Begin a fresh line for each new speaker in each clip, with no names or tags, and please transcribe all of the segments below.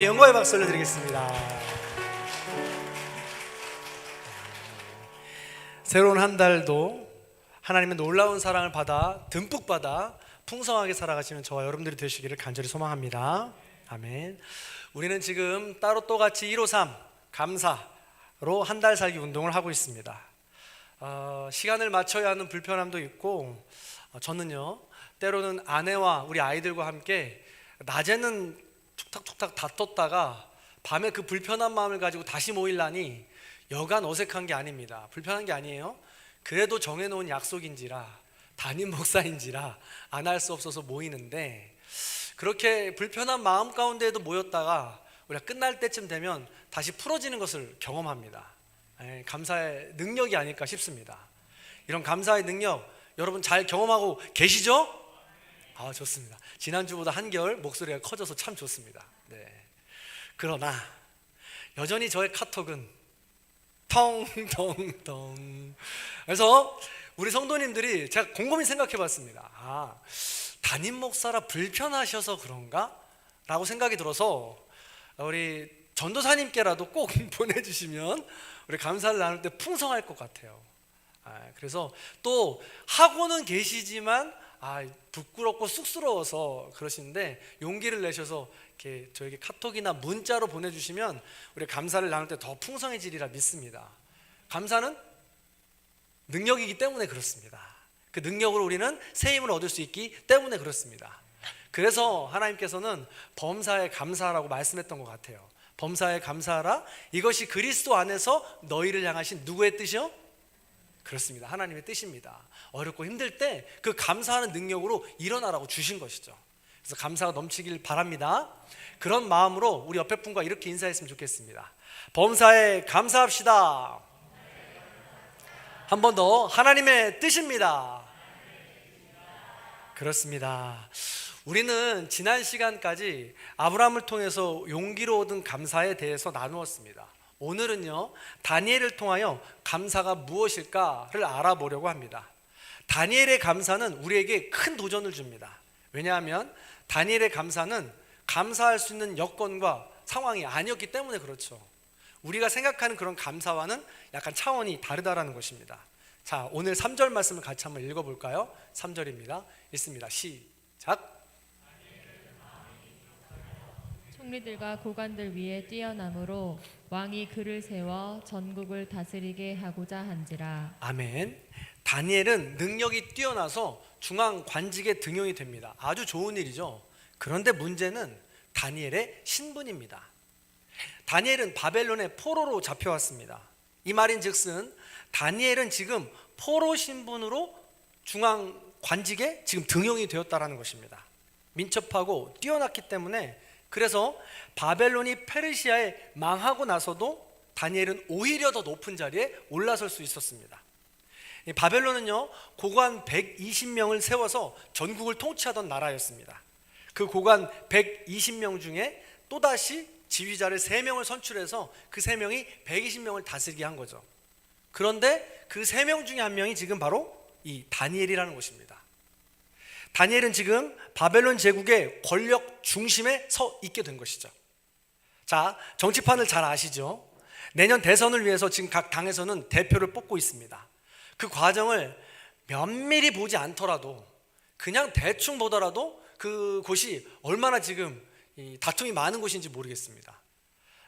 영광의 박수를 드리겠습니다. 새로운 한 달도 하나님의 놀라운 사랑을 받아 듬뿍 받아 풍성하게 살아가시는 저와 여러분들이 되시기를 간절히 소망합니다. 아멘. 우리는 지금 따로 또 같이 153 감사로 한 달 살기 운동을 하고 있습니다. 시간을 맞춰야 하는 불편함도 있고, 저는요 때로는 아내와 우리 아이들과 함께 낮에는 툭탁툭탁 다퉜다가 밤에 그 불편한 마음을 가지고 다시 모이려니 여간 어색한 게 아닙니다. 불편한 게 아니에요. 그래도 정해놓은 약속인지라, 담임 목사인지라 안 할 수 없어서 모이는데, 그렇게 불편한 마음 가운데에도 모였다가 우리가 끝날 때쯤 되면 다시 풀어지는 것을 경험합니다. 감사의 능력이 아닐까 싶습니다. 이런 감사의 능력 여러분 잘 경험하고 계시죠? 좋습니다. 지난주보다 한결 목소리가 커져서 참 좋습니다. 네. 그러나 여전히 저의 카톡은 텅텅텅. 그래서 우리 성도님들이 제가 곰곰이 생각해 봤습니다. 담임 목사라 불편하셔서 그런가? 라고 생각이 들어서 우리 전도사님께라도 꼭 보내주시면 우리 감사를 나눌 때 풍성할 것 같아요. 그래서 또 하고는 계시지만 부끄럽고 쑥스러워서 그러시는데 용기를 내셔서 이렇게 저에게 카톡이나 문자로 보내주시면 우리 감사를 나눌 때 더 풍성해지리라 믿습니다. 감사는 능력이기 때문에 그렇습니다. 그 능력으로 우리는 새 힘을 얻을 수 있기 때문에 그렇습니다. 그래서 하나님께서는 범사에 감사하라고 말씀했던 것 같아요. 범사에 감사하라, 이것이 그리스도 안에서 너희를 향하신 누구의 뜻이요? 그렇습니다. 하나님의 뜻입니다. 어렵고 힘들 때 그 감사하는 능력으로 일어나라고 주신 것이죠. 그래서 감사가 넘치길 바랍니다. 그런 마음으로 우리 옆에 분과 이렇게 인사했으면 좋겠습니다. 범사에 감사합시다. 한 번 더, 하나님의 뜻입니다. 그렇습니다. 우리는 지난 시간까지 아브라함을 통해서 용기로 얻은 감사에 대해서 나누었습니다. 오늘은요 다니엘을 통하여 감사가 무엇일까를 알아보려고 합니다. 다니엘의 감사는 우리에게 큰 도전을 줍니다. 왜냐하면 다니엘의 감사는 감사할 수 있는 여건과 상황이 아니었기 때문에 그렇죠. 우리가 생각하는 그런 감사와는 약간 차원이 다르다라는 것입니다. 자, 오늘 3절 말씀을 같이 한번 읽어볼까요? 3절입니다. 읽습니다. 시작.
총리들과 고관들 위에 뛰어남으로 왕이 그를 세워 전국을 다스리게 하고자 한지라.
아멘. 다니엘은 능력이 뛰어나서 중앙 관직에 등용이 됩니다. 아주 좋은 일이죠. 그런데 문제는 다니엘의 신분입니다. 다니엘은 바벨론의 포로로 잡혀왔습니다. 이 말인즉슨 다니엘은 지금 포로 신분으로 중앙 관직에 지금 등용이 되었다라는 것입니다. 민첩하고 뛰어났기 때문에, 그래서 바벨론이 페르시아에 망하고 나서도 다니엘은 오히려 더 높은 자리에 올라설 수 있었습니다. 바벨론은요 고관 120명을 세워서 전국을 통치하던 나라였습니다. 그 고관 120명 중에 또다시 지휘자를 3명을 선출해서 그 3명이 120명을 다스리게 한 거죠. 그런데 그 3명 중에 한 명이 지금 바로 이 다니엘이라는 것입니다. 다니엘은 지금 바벨론 제국의 권력 중심에 서 있게 된 것이죠. 자, 정치판을 잘 아시죠? 내년 대선을 위해서 지금 각 당에서는 대표를 뽑고 있습니다. 그 과정을 면밀히 보지 않더라도, 그냥 대충 보더라도 그곳이 얼마나 지금 다툼이 많은 곳인지 모르겠습니다.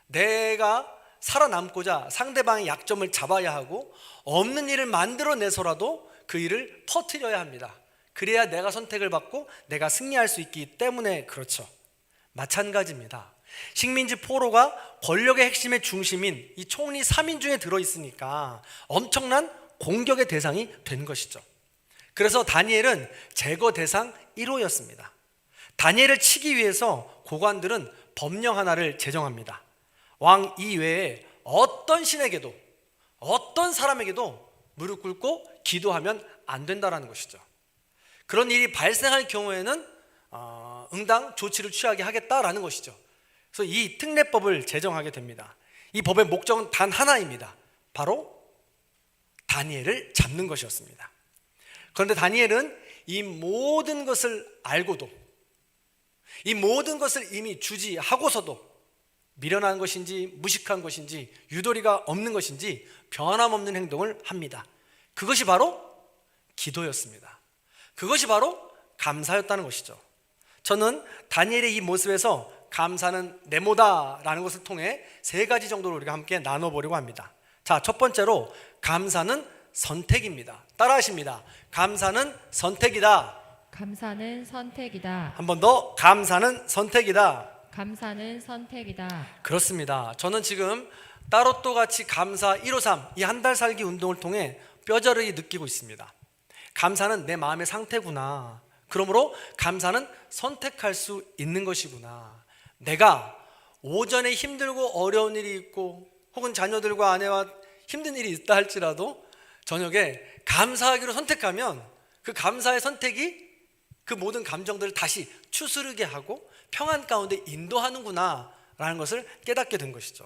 내가 살아남고자 상대방의 약점을 잡아야 하고, 없는 일을 만들어내서라도 그 일을 퍼뜨려야 합니다. 그래야 내가 선택을 받고 내가 승리할 수 있기 때문에 그렇죠. 마찬가지입니다. 식민지 포로가 권력의 핵심의 중심인 이 총리 3인 중에 들어있으니까 엄청난 공격의 대상이 된 것이죠. 그래서 다니엘은 제거 대상 1호였습니다. 다니엘을 치기 위해서 고관들은 법령 하나를 제정합니다. 왕 이외에 어떤 신에게도, 어떤 사람에게도 무릎 꿇고 기도하면 안 된다는 것이죠. 그런 일이 발생할 경우에는 응당 조치를 취하게 하겠다라는 것이죠. 그래서 이 특례법을 제정하게 됩니다. 이 법의 목적은 단 하나입니다. 바로 다니엘을 잡는 것이었습니다. 그런데 다니엘은 이 모든 것을 알고도, 이 모든 것을 이미 주지하고서도 미련한 것인지 무식한 것인지 유도리가 없는 것인지 변함없는 행동을 합니다. 그것이 바로 기도였습니다. 그것이 바로 감사였다는 것이죠. 저는 다니엘의 이 모습에서 감사는 네모다라는 것을 통해 세 가지 정도로 우리가 함께 나눠보려고 합니다. 자, 첫 번째로 감사는 선택입니다. 따라하십니다. 감사는 선택이다.
감사는 선택이다.
한 번 더. 감사는 선택이다.
감사는 선택이다.
그렇습니다. 저는 지금 따로또 같이 감사 153 이 한 달 살기 운동을 통해 뼈저리게 느끼고 있습니다. 감사는 내 마음의 상태구나. 그러므로 감사는 선택할 수 있는 것이구나. 내가 오전에 힘들고 어려운 일이 있고 혹은 자녀들과 아내와 힘든 일이 있다 할지라도 저녁에 감사하기로 선택하면 그 감사의 선택이 그 모든 감정들을 다시 추스르게 하고 평안 가운데 인도하는구나 라는 것을 깨닫게 된 것이죠.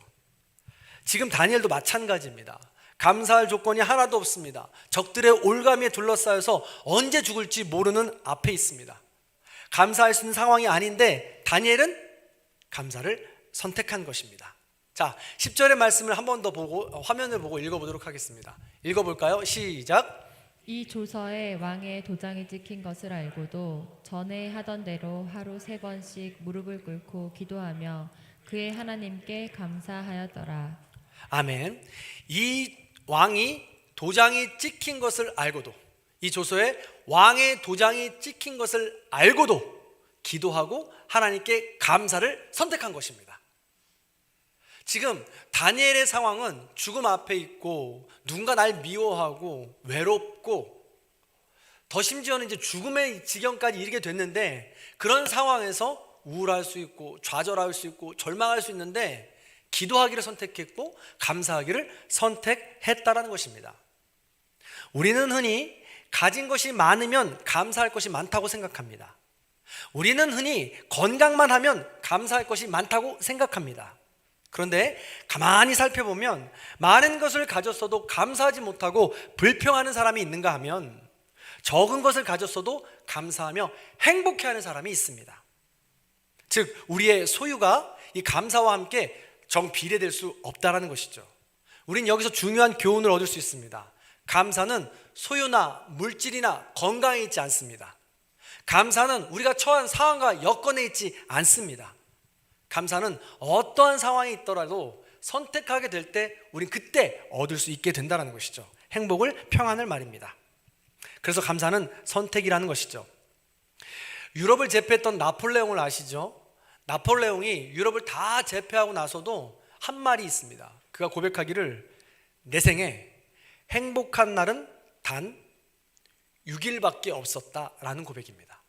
지금 다니엘도 마찬가지입니다. 감사할 조건이 하나도 없습니다. 적들의 올가미에 둘러싸여서 언제 죽을지 모르는 앞에 있습니다. 감사할 수 있는 상황이 아닌데 다니엘은 감사를 선택한 것입니다. 자, 10절의 말씀을 한 번 더 보고 화면을 보고 읽어보도록 하겠습니다. 읽어볼까요? 시작.
이 조서에 왕의 도장이 찍힌 것을 알고도 전에 하던 대로 하루 3번씩 무릎을 꿇고 기도하며 그의 하나님께 감사하였더라.
아멘. 이 왕이 도장이 찍힌 것을 알고도, 이 조서에 왕의 도장이 찍힌 것을 알고도 기도하고 하나님께 감사를 선택한 것입니다. 지금 다니엘의 상황은 죽음 앞에 있고 누군가 날 미워하고 외롭고 더 심지어는 이제 죽음의 지경까지 이르게 됐는데 그런 상황에서 우울할 수 있고 좌절할 수 있고 절망할 수 있는데 기도하기를 선택했고 감사하기를 선택했다라는 것입니다. 우리는 흔히 가진 것이 많으면 감사할 것이 많다고 생각합니다. 우리는 흔히 건강만 하면 감사할 것이 많다고 생각합니다. 그런데 가만히 살펴보면 많은 것을 가졌어도 감사하지 못하고 불평하는 사람이 있는가 하면 적은 것을 가졌어도 감사하며 행복해하는 사람이 있습니다. 즉 우리의 소유가 이 감사와 함께 정비례될 수 없다라는 것이죠. 우린 여기서 중요한 교훈을 얻을 수 있습니다. 감사는 소유나 물질이나 건강에 있지 않습니다. 감사는 우리가 처한 상황과 여건에 있지 않습니다. 감사는 어떠한 상황이 있더라도 선택하게 될 때 우린 그때 얻을 수 있게 된다는 것이죠. 행복을, 평안을 말입니다. 그래서 감사는 선택이라는 것이죠. 유럽을 제패했던 나폴레옹을 아시죠? 나폴레옹이 유럽을 다 제패하고 나서도 한 말이 있습니다. 그가 고백하기를 내 생에 행복한 날은 단 6일밖에 없었다라는 고백입니다.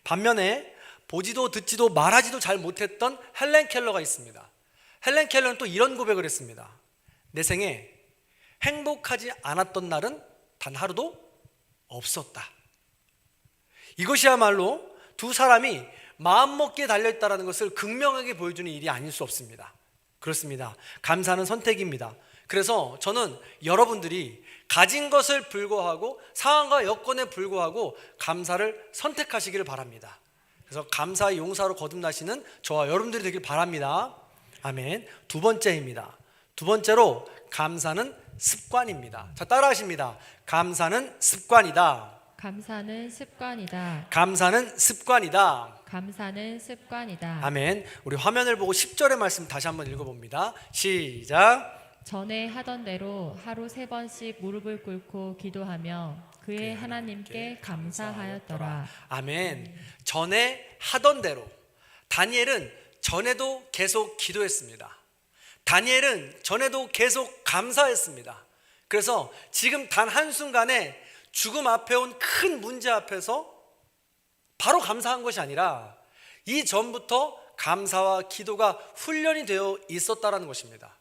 반면에 보지도 듣지도 말하지도 잘 못했던 헬렌 켈러가 있습니다. 헬렌 켈러는 또 이런 고백을 했습니다. 내 생에 행복하지 않았던 날은 단 하루도 없었다. 이것이야말로 두 사람이 마음먹기에 달려있다는 것을 극명하게 보여주는 일이 아닐 수 없습니다. 그렇습니다. 감사는 선택입니다. 그래서 저는 여러분들이 가진 것을 불구하고 상황과 여건에 불구하고 감사를 선택하시기를 바랍니다. 그래서 감사의 용사로 거듭나시는 저와 여러분들이 되길 바랍니다. 아멘. 두 번째입니다. 두 번째로 감사는 습관입니다. 자, 따라하십니다. 감사는 습관이다.
감사는 습관이다.
감사는 습관이다.
감사는 습관이다.
아멘. 우리 화면을 보고 10절의 말씀 다시 한번 읽어봅니다. 시작.
전에 하던 대로 하루 3번씩 무릎을 꿇고 기도하며 그의 하나님께 감사하였더라.
아멘. 전에 하던 대로 다니엘은 전에도 계속 기도했습니다. 다니엘은 전에도 계속 감사했습니다. 그래서 지금 단 한순간에 죽음 앞에 온 큰 문제 앞에서 바로 감사한 것이 아니라 이전부터 감사와 기도가 훈련이 되어 있었다라는 것입니다.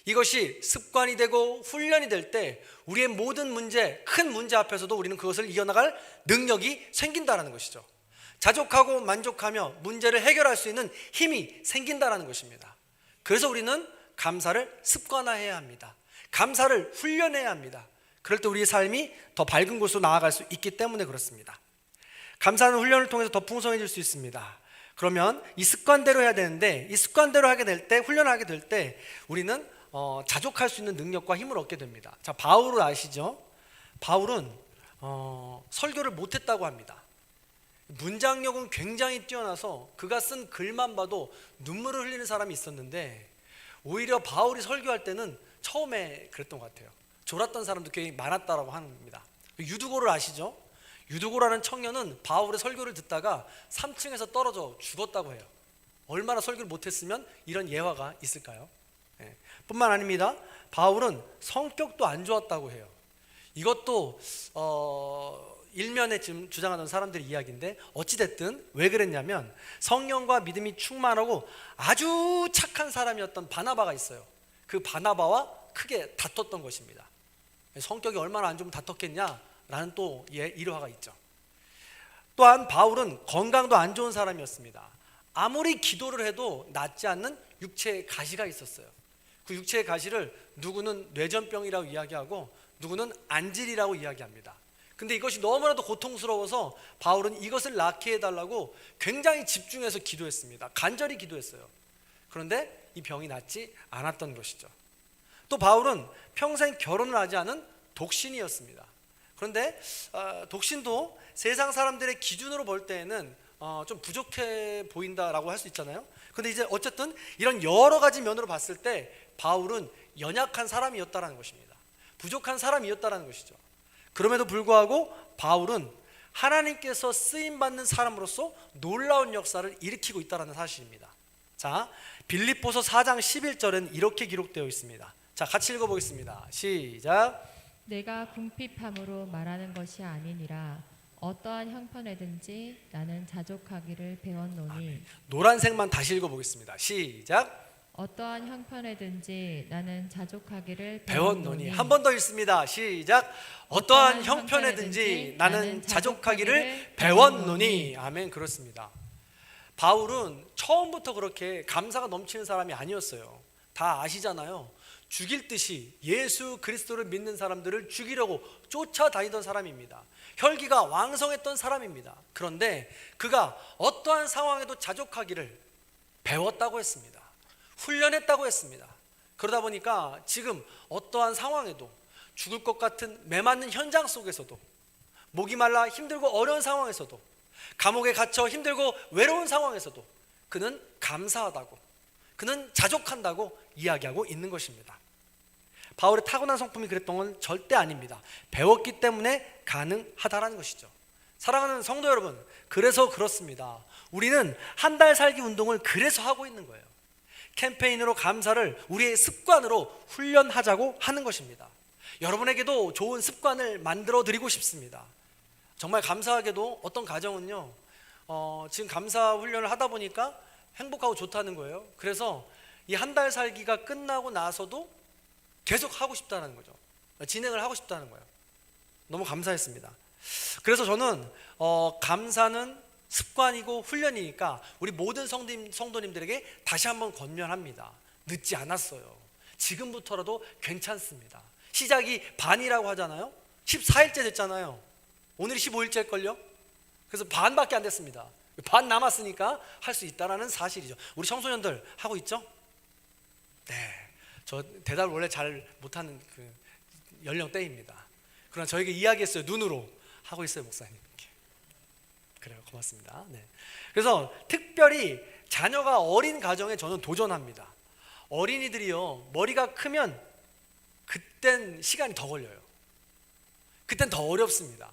이것이 습관이 되고 훈련이 될 때 우리의 모든 문제, 큰 문제 앞에서도 우리는 그것을 이겨나갈 능력이 생긴다는 것이죠. 자족하고 만족하며 문제를 해결할 수 있는 힘이 생긴다는 것입니다. 그래서 우리는 감사를 습관화해야 합니다. 감사를 훈련해야 합니다. 그럴 때 우리의 삶이 더 밝은 곳으로 나아갈 수 있기 때문에 그렇습니다. 감사는 훈련을 통해서 더 풍성해질 수 있습니다. 그러면 이 습관대로 해야 되는데, 이 습관대로 하게 될 때, 훈련하게 될 때 우리는 자족할 수 있는 능력과 힘을 얻게 됩니다. 자, 바울을 아시죠? 바울은 설교를 못했다고 합니다. 문장력은 굉장히 뛰어나서 그가 쓴 글만 봐도 눈물을 흘리는 사람이 있었는데, 오히려 바울이 설교할 때는 처음에 그랬던 것 같아요. 졸았던 사람도 꽤 많았다라고 합니다. 유두고를 아시죠? 유두고라는 청년은 바울의 설교를 듣다가 3층에서 떨어져 죽었다고 해요. 얼마나 설교를 못했으면 이런 예화가 있을까요? 뿐만 아닙니다. 바울은 성격도 안 좋았다고 해요. 이것도 일면에 지금 주장하는 사람들의 이야기인데, 어찌됐든 왜 그랬냐면 성령과 믿음이 충만하고 아주 착한 사람이었던 바나바가 있어요. 그 바나바와 크게 다퉜던 것입니다. 성격이 얼마나 안 좋으면 다퉜겠냐라는 또 일화가 있죠. 또한 바울은 건강도 안 좋은 사람이었습니다. 아무리 기도를 해도 낫지 않는 육체의 가시가 있었어요. 그 육체의 가시를 누구는 뇌전병이라고 이야기하고 누구는 안질이라고 이야기합니다. 근데 이것이 너무나도 고통스러워서 바울은 이것을 낫게 해달라고 굉장히 집중해서 기도했습니다. 간절히 기도했어요. 그런데 이 병이 낫지 않았던 것이죠. 또 바울은 평생 결혼을 하지 않은 독신이었습니다. 그런데 독신도 세상 사람들의 기준으로 볼 때에는 좀 부족해 보인다라고 할 수 있잖아요. 근데 이제 어쨌든 이런 여러 가지 면으로 봤을 때 바울은 연약한 사람이었다라는 것입니다. 부족한 사람이었다라는 것이죠. 그럼에도 불구하고 바울은 하나님께서 쓰임받는 사람으로서 놀라운 역사를 일으키고 있다는 사실입니다. 자, 빌립보서 4장 11절은 이렇게 기록되어 있습니다. 자, 같이 읽어보겠습니다. 시작.
내가 궁핍함으로 말하는 것이 아니니라. 어떠한 형편에든지 나는 자족하기를 배웠노니.
노란색만 다시 읽어보겠습니다. 시작.
어떠한 형편에든지 나는 자족하기를
배웠노니. 한 번 더 읽습니다. 시작. 어떠한 형편에든지 나는 자족하기를 배웠노니. 아멘. 그렇습니다. 바울은 처음부터 그렇게 감사가 넘치는 사람이 아니었어요. 다 아시잖아요. 죽일 듯이 예수 그리스도를 믿는 사람들을 죽이려고 쫓아다니던 사람입니다. 혈기가 왕성했던 사람입니다. 그런데 그가 어떠한 상황에도 자족하기를 배웠다고 했습니다. 훈련했다고 했습니다. 그러다 보니까 지금 어떠한 상황에도, 죽을 것 같은 메맞는 현장 속에서도, 목이 말라 힘들고 어려운 상황에서도, 감옥에 갇혀 힘들고 외로운 상황에서도 그는 감사하다고, 그는 자족한다고 이야기하고 있는 것입니다. 바울의 타고난 성품이 그랬던 건 절대 아닙니다. 배웠기 때문에 가능하다라는 것이죠. 사랑하는 성도 여러분, 그래서 그렇습니다. 우리는 한 달 살기 운동을 그래서 하고 있는 거예요. 캠페인으로 감사를 우리의 습관으로 훈련하자고 하는 것입니다. 여러분에게도 좋은 습관을 만들어 드리고 싶습니다. 정말 감사하게도 어떤 가정은요, 지금 감사 훈련을 하다 보니까 행복하고 좋다는 거예요. 그래서 이 한 달 살기가 끝나고 나서도 계속 하고 싶다는 거죠. 진행을 하고 싶다는 거예요. 너무 감사했습니다. 그래서 저는 감사는 습관이고 훈련이니까 우리 모든 성도님들에게 다시 한번 권면합니다. 늦지 않았어요. 지금부터라도 괜찮습니다. 시작이 반이라고 하잖아요. 14일째 됐잖아요. 오늘이 15일째일걸요. 그래서 반밖에 안 됐습니다. 반 남았으니까 할 수 있다는 사실이죠. 우리 청소년들 하고 있죠? 네, 저 대답을 원래 잘 못하는 그 연령대입니다. 그러나 저에게 이야기했어요. 눈으로 하고 있어요, 목사님. 그래요, 고맙습니다. 네. 그래서 특별히 자녀가 어린 가정에 저는 도전합니다. 어린이들이요, 머리가 크면 그땐 시간이 더 걸려요. 그땐 더 어렵습니다.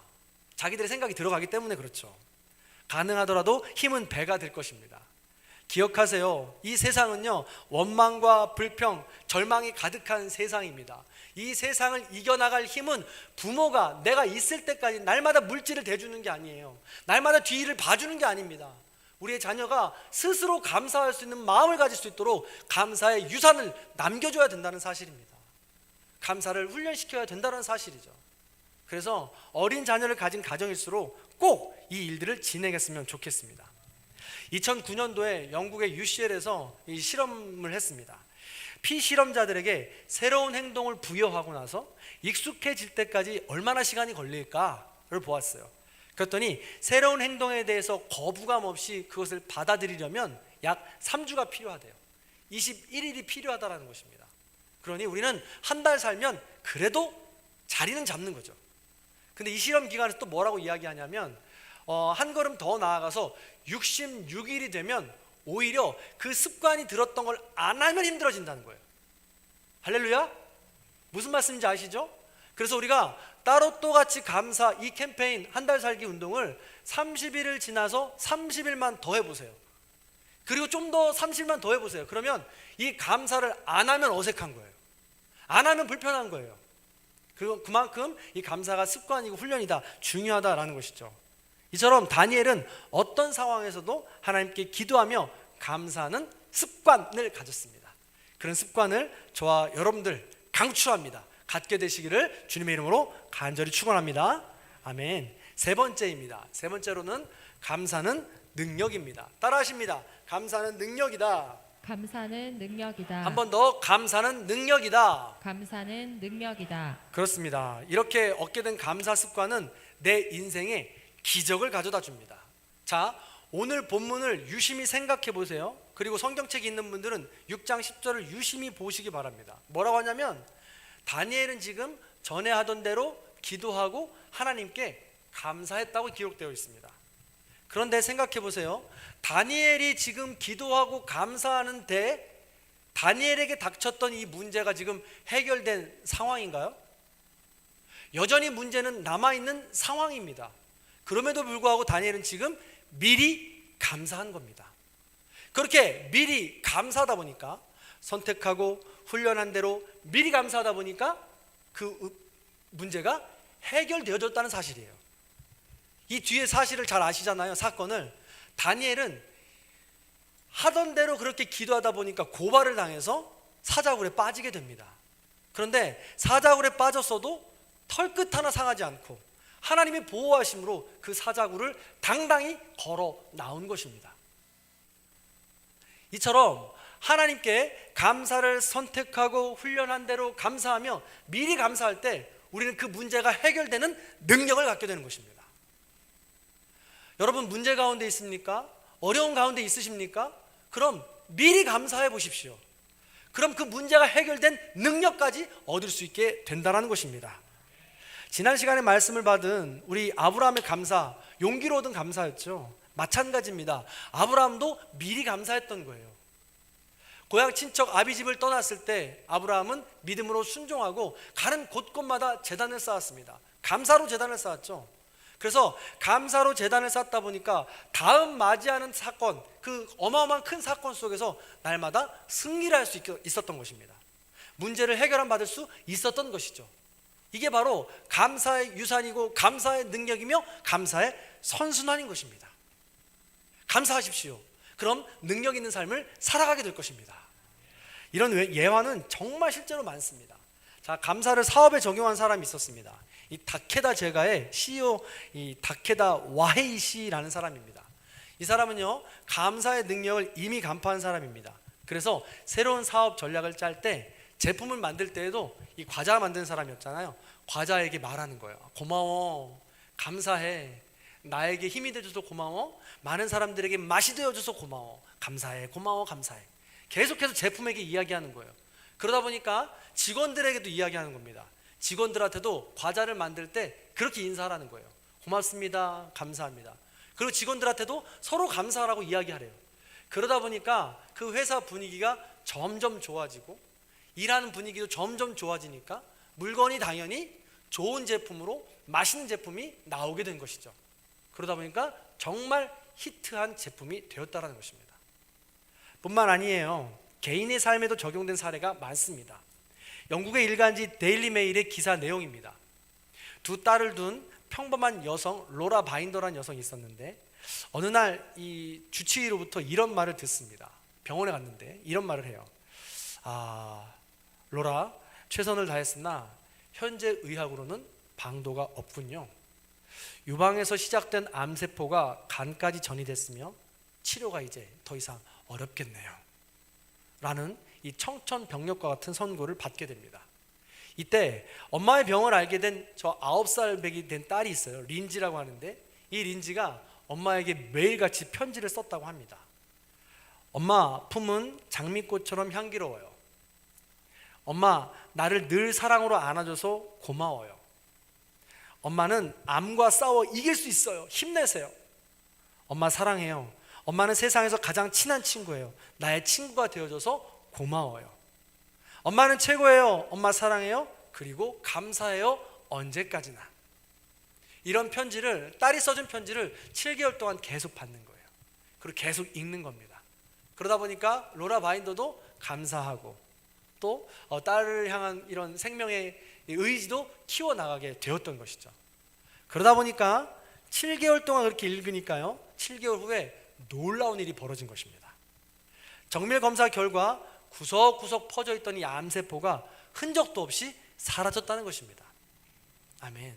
자기들의 생각이 들어가기 때문에 그렇죠. 가능하더라도 힘은 배가 될 것입니다. 기억하세요. 이 세상은요, 원망과 불평, 절망이 가득한 세상입니다. 이 세상을 이겨나갈 힘은 부모가 내가 있을 때까지 날마다 물질을 대주는 게 아니에요. 날마다 뒤를 봐주는 게 아닙니다. 우리의 자녀가 스스로 감사할 수 있는 마음을 가질 수 있도록 감사의 유산을 남겨줘야 된다는 사실입니다. 감사를 훈련시켜야 된다는 사실이죠. 그래서 어린 자녀를 가진 가정일수록 꼭 이 일들을 진행했으면 좋겠습니다. 2009년도에 영국의 UCL에서 이 실험을 했습니다. 피실험자들에게 새로운 행동을 부여하고 나서 익숙해질 때까지 얼마나 시간이 걸릴까를 보았어요. 그랬더니 새로운 행동에 대해서 거부감 없이 그것을 받아들이려면 약 3주가 필요하대요. 21일이 필요하다는 것입니다. 그러니 우리는 한 달 살면 그래도 자리는 잡는 거죠. 근데 이 실험 기간에서 또 뭐라고 이야기하냐면 한 걸음 더 나아가서 66일이 되면 오히려 그 습관이 들었던 걸 안 하면 힘들어진다는 거예요. 할렐루야? 무슨 말씀인지 아시죠? 그래서 우리가 따로 또 같이 감사 이 캠페인 한 달 살기 운동을 30일을 지나서 30일만 더 해보세요. 그리고 좀 더 30일만 더 해보세요. 그러면 이 감사를 안 하면 어색한 거예요. 안 하면 불편한 거예요. 그리고 그만큼 이 감사가 습관이고 훈련이다, 중요하다라는 것이죠. 이처럼 다니엘은 어떤 상황에서도 하나님께 기도하며 감사하는 습관을 가졌습니다. 그런 습관을 저와 여러분들 강추합니다. 갖게 되시기를 주님의 이름으로 간절히 축원합니다. 아멘. 세 번째입니다. 세 번째로는 감사는 능력입니다. 따라하십니다. 감사는 능력이다.
감사는 능력이다.
한 번 더, 감사는 능력이다.
감사는 능력이다.
그렇습니다. 이렇게 얻게 된 감사 습관은 내 인생에 기적을 가져다 줍니다. 자, 오늘 본문을 유심히 생각해 보세요. 그리고 성경책이 있는 분들은 6장 10절을 유심히 보시기 바랍니다. 뭐라고 하냐면 다니엘은 지금 전에 하던 대로 기도하고 하나님께 감사했다고 기록되어 있습니다. 그런데 생각해 보세요. 다니엘이 지금 기도하고 감사하는데 다니엘에게 닥쳤던 이 문제가 지금 해결된 상황인가요? 여전히 문제는 남아있는 상황입니다. 그럼에도 불구하고 다니엘은 지금 미리 감사한 겁니다. 그렇게 미리 감사하다 보니까, 선택하고 훈련한 대로 미리 감사하다 보니까 그 문제가 해결되어졌다는 사실이에요. 이 뒤에 사실을 잘 아시잖아요. 사건을. 다니엘은 하던 대로 그렇게 기도하다 보니까 고발을 당해서 사자굴에 빠지게 됩니다. 그런데 사자굴에 빠졌어도 털끝 하나 상하지 않고 하나님의 보호하심으로 그 사자굴을 당당히 걸어 나온 것입니다. 이처럼 하나님께 감사를 선택하고 훈련한 대로 감사하며 미리 감사할 때 우리는 그 문제가 해결되는 능력을 갖게 되는 것입니다. 여러분, 문제 가운데 있습니까? 어려운 가운데 있으십니까? 그럼 미리 감사해 보십시오. 그럼 그 문제가 해결된 능력까지 얻을 수 있게 된다는 것입니다. 지난 시간에 말씀을 받은 우리 아브라함의 감사, 용기로 얻은 감사였죠. 마찬가지입니다. 아브라함도 미리 감사했던 거예요. 고향 친척 아비집을 떠났을 때 아브라함은 믿음으로 순종하고 가는 곳곳마다 제단을 쌓았습니다. 감사로 제단을 쌓았죠. 그래서 감사로 제단을 쌓다 보니까 다음 맞이하는 사건, 그 어마어마한 큰 사건 속에서 날마다 승리를 할 수 있었던 것입니다. 문제를 해결한 받을 수 있었던 것이죠. 이게 바로 감사의 유산이고 감사의 능력이며 감사의 선순환인 것입니다. 감사하십시오. 그럼 능력 있는 삶을 살아가게 될 것입니다. 이런 예화는 정말 실제로 많습니다. 자, 감사를 사업에 적용한 사람이 있었습니다. 이 다케다 제가의 CEO 이 다케다 와헤이시라는 사람입니다. 이 사람은요, 감사의 능력을 이미 간파한 사람입니다. 그래서 새로운 사업 전략을 짤 때 제품을 만들 때에도 이 과자 만드는 사람이었잖아요. 과자에게 말하는 거예요. 고마워, 감사해, 나에게 힘이 되어줘서 고마워, 많은 사람들에게 맛이 되어줘서 고마워, 감사해, 고마워, 감사해. 계속해서 제품에게 이야기하는 거예요. 그러다 보니까 직원들에게도 이야기하는 겁니다. 직원들한테도 과자를 만들 때 그렇게 인사하라는 거예요. 고맙습니다, 감사합니다. 그리고 직원들한테도 서로 감사하라고 이야기하래요. 그러다 보니까 그 회사 분위기가 점점 좋아지고 일하는 분위기도 점점 좋아지니까 물건이 당연히 좋은 제품으로 맛있는 제품이 나오게 된 것이죠. 그러다 보니까 정말 히트한 제품이 되었다는 것입니다. 뿐만 아니에요. 개인의 삶에도 적용된 사례가 많습니다. 영국의 일간지 데일리 메일의 기사 내용입니다. 두 딸을 둔 평범한 여성 로라 바인더라는 여성이 있었는데 어느 날 이 주치의로부터 이런 말을 듣습니다. 병원에 갔는데 이런 말을 해요. 로라, 최선을 다했으나 현재 의학으로는 방도가 없군요. 유방에서 시작된 암세포가 간까지 전이됐으며 치료가 이제 더 이상 어렵겠네요. 라는 이 청천벽력과 같은 선고를 받게 됩니다. 이때 엄마의 병을 알게 된 저 9살 배기 된 딸이 있어요. 린지라고 하는데 이 린지가 엄마에게 매일같이 편지를 썼다고 합니다. 엄마, 품은 장미꽃처럼 향기로워요. 엄마, 나를 늘 사랑으로 안아줘서 고마워요. 엄마는 암과 싸워 이길 수 있어요. 힘내세요. 엄마 사랑해요. 엄마는 세상에서 가장 친한 친구예요. 나의 친구가 되어줘서 고마워요. 엄마는 최고예요. 엄마 사랑해요. 그리고 감사해요. 언제까지나. 이런 편지를, 딸이 써준 편지를 7개월 동안 계속 받는 거예요. 그리고 계속 읽는 겁니다. 그러다 보니까 로라 바인더도 감사하고 또 딸을 향한 이런 생명의 의지도 키워나가게 되었던 것이죠. 그러다 보니까 7개월 동안 그렇게 읽으니까요, 7개월 후에 놀라운 일이 벌어진 것입니다. 정밀 검사 결과 구석구석 퍼져 있던 이 암세포가 흔적도 없이 사라졌다는 것입니다. 아멘.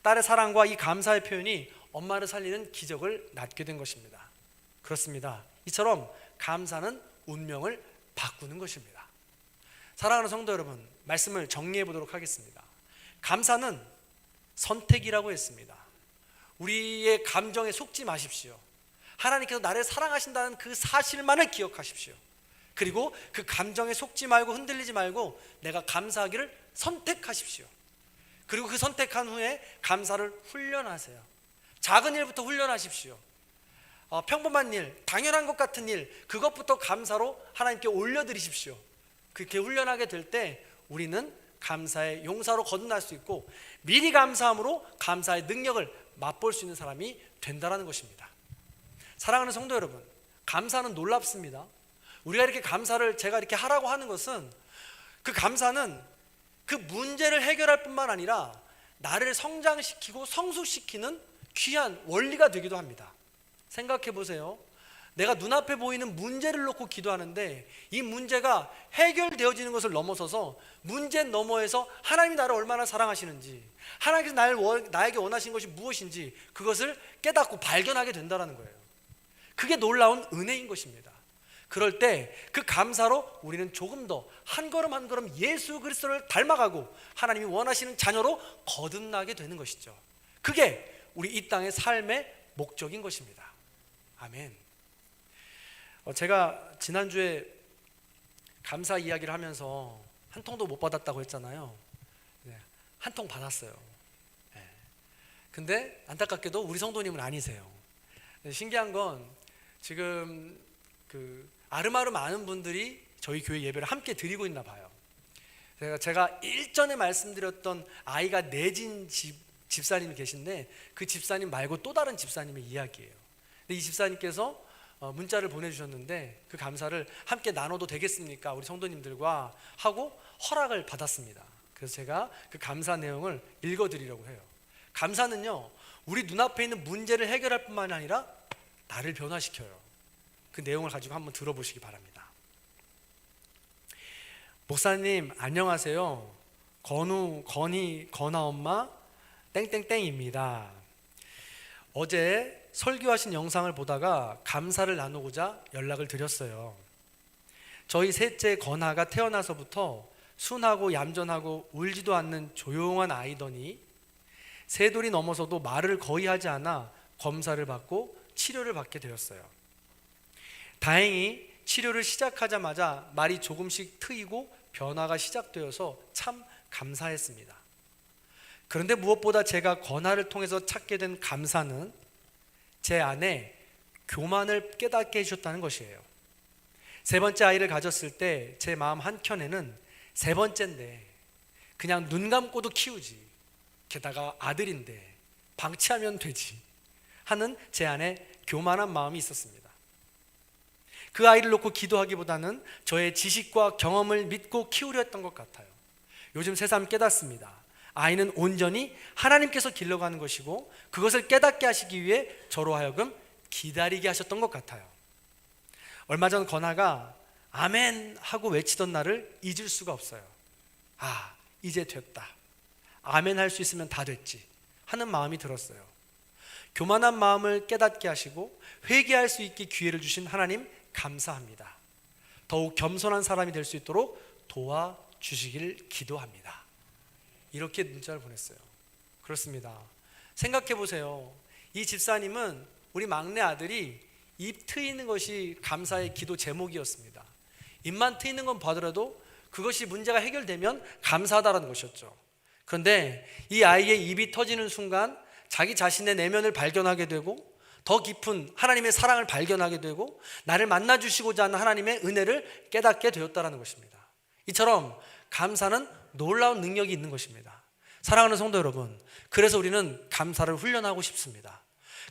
딸의 사랑과 이 감사의 표현이 엄마를 살리는 기적을 낳게 된 것입니다. 그렇습니다. 이처럼 감사는 운명을 바꾸는 것입니다. 사랑하는 성도 여러분, 말씀을 정리해 보도록 하겠습니다. 감사는 선택이라고 했습니다. 우리의 감정에 속지 마십시오. 하나님께서 나를 사랑하신다는 그 사실만을 기억하십시오. 그리고 그 감정에 속지 말고 흔들리지 말고 내가 감사하기를 선택하십시오. 그리고 그 선택한 후에 감사를 훈련하세요. 작은 일부터 훈련하십시오. 평범한 일, 당연한 것 같은 일, 그것부터 감사로 하나님께 올려드리십시오. 그렇게 훈련하게 될 때 우리는 감사의 용사로 거듭날 수 있고 미리 감사함으로 감사의 능력을 맛볼 수 있는 사람이 된다는 것입니다. 사랑하는 성도 여러분, 감사는 놀랍습니다. 우리가 이렇게 감사를 제가 이렇게 하라고 하는 것은, 그 감사는 그 문제를 해결할 뿐만 아니라 나를 성장시키고 성숙시키는 귀한 원리가 되기도 합니다. 생각해 보세요. 내가 눈앞에 보이는 문제를 놓고 기도하는데 이 문제가 해결되어지는 것을 넘어서서 문제 너머에서 하나님이 나를 얼마나 사랑하시는지, 하나님께서 나에게 원하신 것이 무엇인지 그것을 깨닫고 발견하게 된다는 거예요. 그게 놀라운 은혜인 것입니다. 그럴 때 그 감사로 우리는 조금 더 한 걸음 한 걸음 예수 그리스도를 닮아가고 하나님이 원하시는 자녀로 거듭나게 되는 것이죠. 그게 우리 이 땅의 삶의 목적인 것입니다. 아멘. 제가 지난주에 감사 이야기를 하면서 한 통도 못 받았다고 했잖아요. 한 통 받았어요. 근데 안타깝게도 우리 성도님은 아니세요. 신기한 건 지금 아름아름 많은 분들이 저희 교회 예배를 함께 드리고 있나 봐요. 제가 일전에 말씀드렸던 아이가 내진 집사님이 계신데 그 집사님 말고 또 다른 집사님의 이야기예요. 근데 이 집사님께서 문자를 보내주셨는데 그 감사를 함께 나눠도 되겠습니까? 우리 성도님들과 하고 허락을 받았습니다. 그래서 제가 그 감사 내용을 읽어드리려고 해요. 감사는요, 우리 눈앞에 있는 문제를 해결할 뿐만 아니라 나를 변화시켜요. 그 내용을 가지고 한번 들어보시기 바랍니다. 목사님 안녕하세요. 건아 엄마 땡땡땡입니다. 어제 설교하신 영상을 보다가 감사를 나누고자 연락을 드렸어요. 저희 셋째 건아가 태어나서부터 순하고 얌전하고 울지도 않는 조용한 아이더니 세 돌이 넘어서도 말을 거의 하지 않아 검사를 받고 치료를 받게 되었어요. 다행히 치료를 시작하자마자 말이 조금씩 트이고 변화가 시작되어서 참 감사했습니다. 그런데 무엇보다 제가 건아를 통해서 찾게 된 감사는 제 안에 교만을 깨닫게 해주셨다는 것이에요. 세 번째 아이를 가졌을 때 제 마음 한켠에는 세 번째인데 그냥 눈 감고도 키우지, 게다가 아들인데 방치하면 되지 하는 제 안에 교만한 마음이 있었습니다. 그 아이를 놓고 기도하기보다는 저의 지식과 경험을 믿고 키우려 했던 것 같아요. 요즘 새삼 깨닫습니다. 아이는 온전히 하나님께서 길러가는 것이고 그것을 깨닫게 하시기 위해 저로 하여금 기다리게 하셨던 것 같아요. 얼마 전 건아가 아멘 하고 외치던 날을 잊을 수가 없어요. 아, 이제 됐다. 아멘 할 수 있으면 다 됐지 하는 마음이 들었어요. 교만한 마음을 깨닫게 하시고 회개할 수 있게 기회를 주신 하나님 감사합니다. 더욱 겸손한 사람이 될 수 있도록 도와주시길 기도합니다. 이렇게 문자를 보냈어요. 그렇습니다. 생각해 보세요. 이 집사님은 우리 막내 아들이 입 트이는 것이 감사의 기도 제목이었습니다. 입만 트이는 건 봐더라도 그것이 문제가 해결되면 감사하다라는 것이었죠. 그런데 이 아이의 입이 터지는 순간 자기 자신의 내면을 발견하게 되고 더 깊은 하나님의 사랑을 발견하게 되고 나를 만나주시고자 하는 하나님의 은혜를 깨닫게 되었다는 것입니다. 이처럼 감사는 놀라운 능력이 있는 것입니다. 사랑하는 성도 여러분, 그래서 우리는 감사를 훈련하고 싶습니다.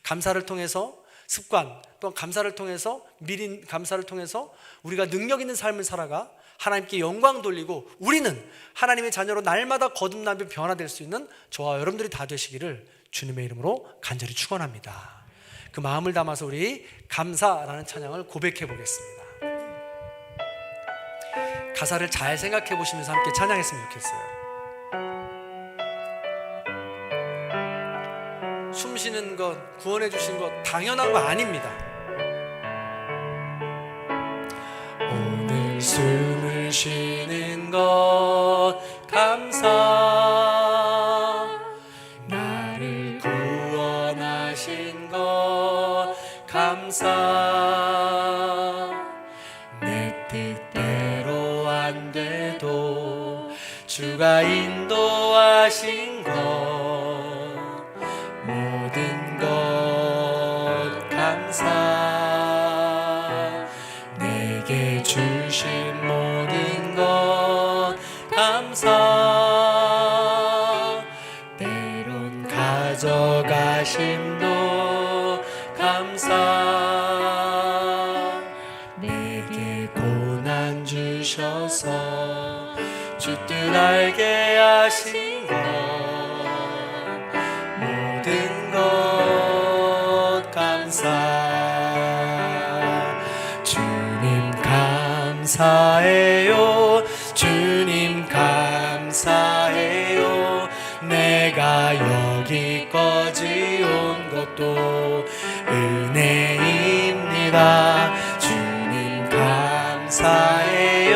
감사를 통해서 습관, 또 감사를 통해서 미린 감사를 통해서 우리가 능력 있는 삶을 살아가 하나님께 영광 돌리고 우리는 하나님의 자녀로 날마다 거듭나며 변화될 수 있는 저와 여러분들이 다 되시기를 주님의 이름으로 간절히 축원합니다. 그 마음을 담아서 우리 감사라는 찬양을 고백해 보겠습니다. 가사를 잘 생각해 보시면서 함께 찬양했으면 좋겠어요. 숨 쉬는 것, 구원해 주신 것 당연한 거 아닙니다. 오늘 숨을 쉬는 것 감사, 나를 구원하신 것 감사, 내 뜻대로 안 돼도 주가 인도하신 것 모든 것 감사, 내게 주신 모든 것 감사, 때론 가져가심도 감사, 내게 고난 주셔서 주 뜻 알게 하신 것 모든 것 감사, 주님 감사해요, 주님 감사해요, 내가 여기까지 온 것도 은혜입니다. 주님 감사해요,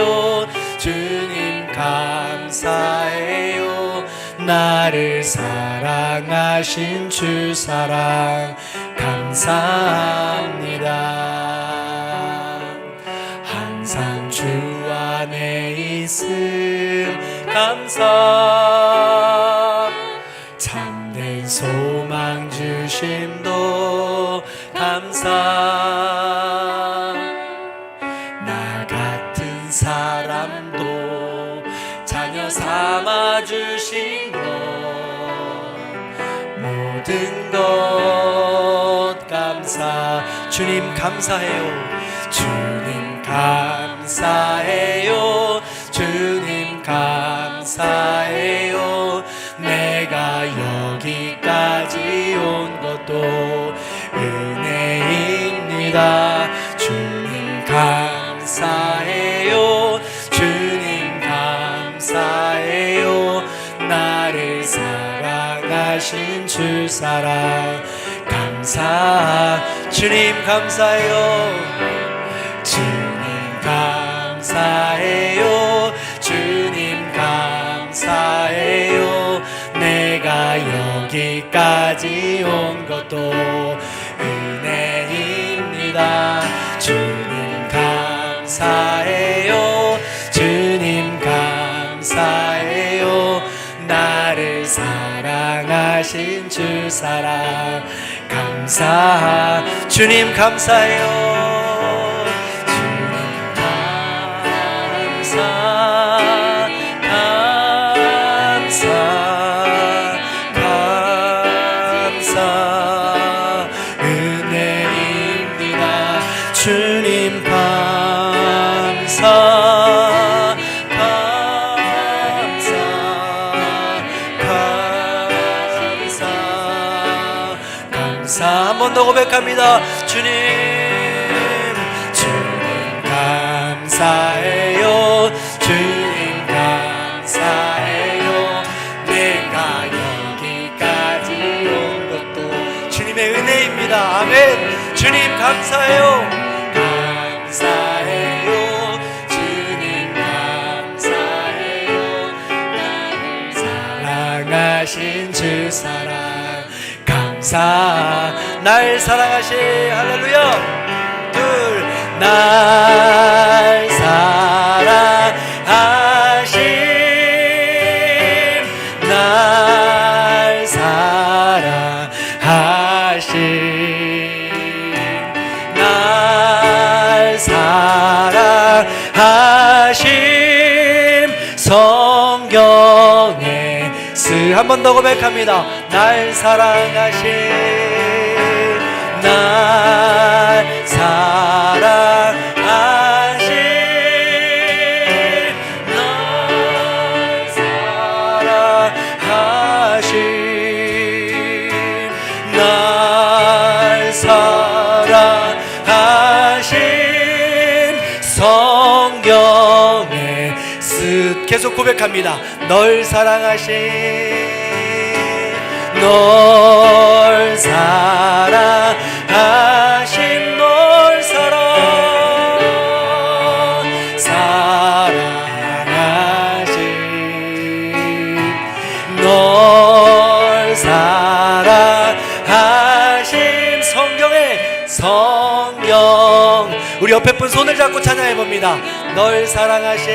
주님 감사해요, 나를 사랑하신 주 사랑 감사합니다. 항상 주 안에 있음 감사, 참된 소망 주심도 감사, 나 같은 사람도 자녀 삼아 주신 것 모든 것 감사, 주님 감사해요, 주님 감사해요, 주님 감사해요, 내가 여기까지 온 것도 은혜입니다. 주님 감사해요, 주님 감사해요, 나를 사랑하신 주 사랑 감사, 주님 감사해요, 주님 감사해요, 주님 감사해요, 내가 여기까지 온 것도 은혜입니다. 주님 감사해요, 주님 감사해요, 나를 사랑하신 주 사랑 감사, 주님 감사해요, 주님 감사, 감사, 감사, 감사. 한 번 더 고백합니다. 주님, 주님 감사해요, 주님 감사해요, 내가 여기까지 온 것도 주님의 은혜입니다. 아멘. 주님 감사해요, 감사해요, 주님 감사해요, 나를 사랑하신 주 사랑 감사해요. 날 사랑하신 할렐루야 둘 날 사랑하신 날 사랑하신 날 사랑하심 성경에 한 번 더 고백합니다. 날 사랑하신 날 사랑하신 날 사랑하신 날 사랑하신 성경에 계속 고백합니다. 널 사랑하신 널 사랑하신 널 사랑하신 널 사랑하신 성경 우리 옆에 분 손을 잡고 찬양해 봅니다. 널 사랑하신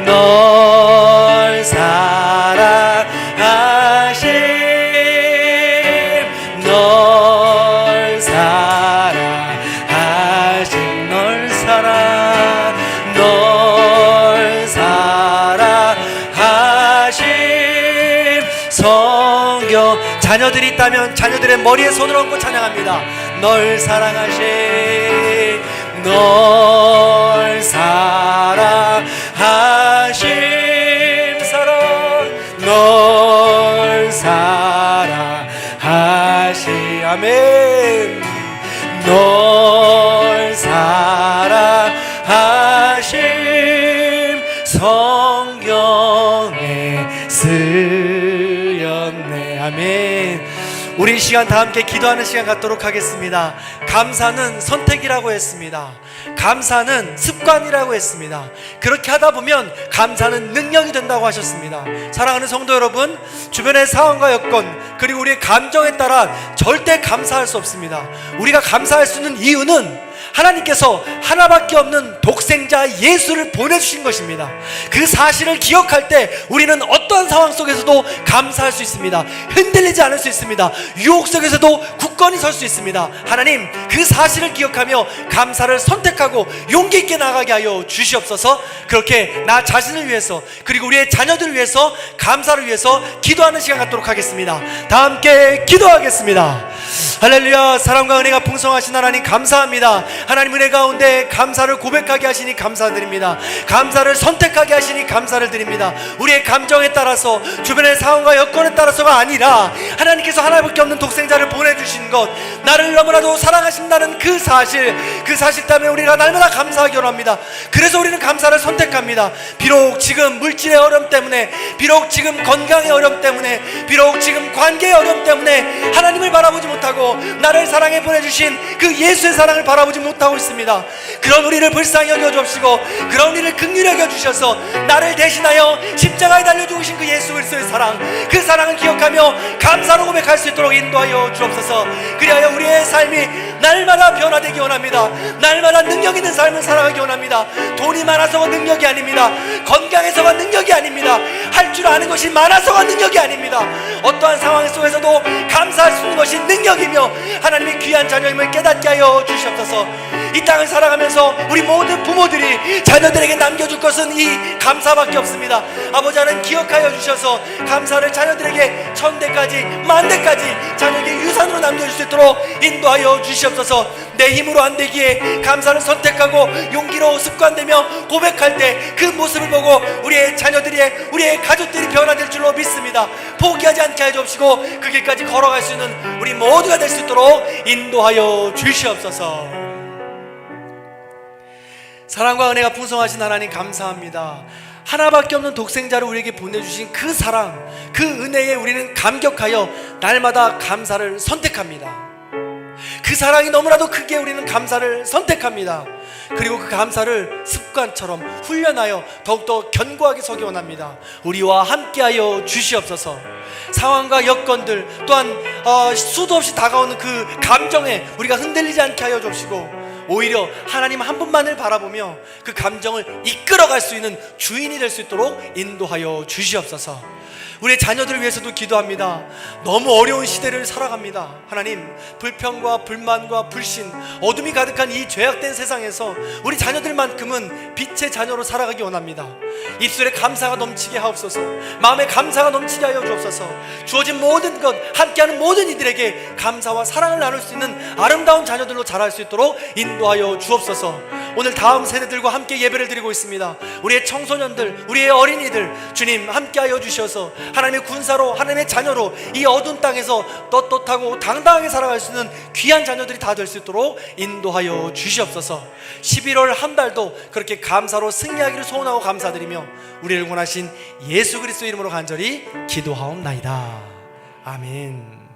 널 사랑하신 널 사랑하신 널 사랑하신 성경 자녀들이 있다면 자녀들의 머리에 손을 얹고 찬양합니다. 널 사랑하신 널 사랑하심 널 사랑하시 아멘 널 사랑하심 성경에 쓰였네 아멘. 우리 이 시간 다 함께 기도하는 시간 갖도록 하겠습니다. 감사는 선택이라고 했습니다. 감사는 습관이라고 했습니다. 그렇게 하다 보면 감사는 능력이 된다고 하셨습니다. 사랑하는 성도 여러분, 주변의 상황과 여건 그리고 우리의 감정에 따라 절대 감사할 수 없습니다. 우리가 감사할 수 있는 이유는 하나님께서 하나밖에 없는 독생자 예수를 보내주신 것입니다. 그 사실을 기억할 때 우리는 어떠한 상황 속에서도 감사할 수 있습니다. 흔들리지 않을 수 있습니다. 유혹 속에서도 굳건히 설 수 있습니다. 하나님, 그 사실을 기억하며 감사를 선택하고 용기 있게 나가게 하여 주시옵소서. 그렇게 나 자신을 위해서 그리고 우리의 자녀들을 위해서 감사를 위해서 기도하는 시간 갖도록 하겠습니다. 다 함께 기도하겠습니다. 할렐루야. 사랑과 은혜가 풍성하신 하나님 감사합니다. 하나님 은혜 가운데 감사를 고백하게 하시니 감사드립니다. 감사를 선택하게 하시니 감사를 드립니다. 우리의 감정에 따라서 주변의 상황과 여건에 따라서가 아니라 하나님께서 하나밖에 없는 독생자를 보내주신 것, 나를 너무나도 사랑하신다는 그 사실 때문에 우리가 날마다 감사하기 원합니다. 그래서 우리는 감사를 선택합니다. 비록 지금 물질의 어려움 때문에, 비록 지금 건강의 어려움 때문에, 비록 지금 관계의 어려움 때문에 하나님을 바라보지 못하고 나를 사랑해 보내주신 그 예수의 사랑을 바라보지 못하고 있습니다. 그런 우리를 불쌍히 여겨주옵시고 그런 우리를 긍휼히 여겨주셔서 나를 대신하여 십자가에 달려 죽으신 그 예수 그리스도의 사랑, 그 사랑을 기억하며 감사로 고백할 수 있도록 인도하여 주옵소서. 그리하여 우리의 삶이 날마다 변화되기 원합니다. 날마다 능력 있는 삶을 살아가기 원합니다. 돈이 많아서가 능력이 아닙니다. 건강해서가 능력이 아닙니다. 할 줄 아는 것이 많아서가 능력이 아닙니다. 어떠한 상황 속에서도 감사할 수 있는 것이 능력이며 하나님의 귀한 자녀임을 깨닫게 하여 주시옵소서. 이 땅을 살아가면서 우리 모든 부모들이 자녀들에게 남겨줄 것은 이 감사밖에 없습니다. 아버지 하나님 기억하여 주셔서 감사를 자녀들에게 1000대까지 만대까지 자녀에게 유산으로 남겨줄 수 있도록 인도하여 주시옵소서. 내 힘으로 안 되기에 감사를 선택하고 용기로 습관되며 고백할 때 그 모습을 보고 우리의 자녀들이, 우리의 가족들이 변화될 줄로 믿습니다. 포기하지 않게 해주옵시고 그 길까지 걸어갈 수 있는 우리 모두가 될 수 있도록 인도하여 주시옵소서. 사랑과 은혜가 풍성하신 하나님 감사합니다. 하나밖에 없는 독생자를 우리에게 보내주신 그 사랑, 그 은혜에 우리는 감격하여 날마다 감사를 선택합니다. 그 사랑이 너무나도 크기에 우리는 감사를 선택합니다. 그리고 그 감사를 습관으로 습관처럼 훈련하여 더욱더 견고하게 서기 원합니다. 우리와 함께하여 주시옵소서. 상황과 여건들 또한 수도 없이 다가오는 그 감정에 우리가 흔들리지 않게 하여 주시고, 오히려 하나님 한 분만을 바라보며 그 감정을 이끌어갈 수 있는 주인이 될 수 있도록 인도하여 주시옵소서. 우리의 자녀들을 위해서도 기도합니다. 너무 어려운 시대를 살아갑니다. 하나님, 불평과 불만과 불신, 어둠이 가득한 이 죄악된 세상에서 우리 자녀들만큼은 빛의 자녀로 살아가기 원합니다. 입술에 감사가 넘치게 하옵소서. 마음에 감사가 넘치게 하여 주옵소서. 주어진 모든 것, 함께하는 모든 이들에게 감사와 사랑을 나눌 수 있는 아름다운 자녀들로 자랄 수 있도록 인도하여 주옵소서. 오늘 다음 세대들과 함께 예배를 드리고 있습니다. 우리의 청소년들, 우리의 어린이들, 주님 함께하여 주셔서 하나님의 군사로, 하나님의 자녀로 이 어두운 땅에서 떳떳하고 당당하게 살아갈 수 있는 귀한 자녀들이 다 될 수 있도록 인도하여 주시옵소서. 11월 한 달도 그렇게 감사로 승리하기를 소원하고 감사드리며 우리를 원하신 예수 그리스도 이름으로 간절히 기도하옵나이다. 아멘.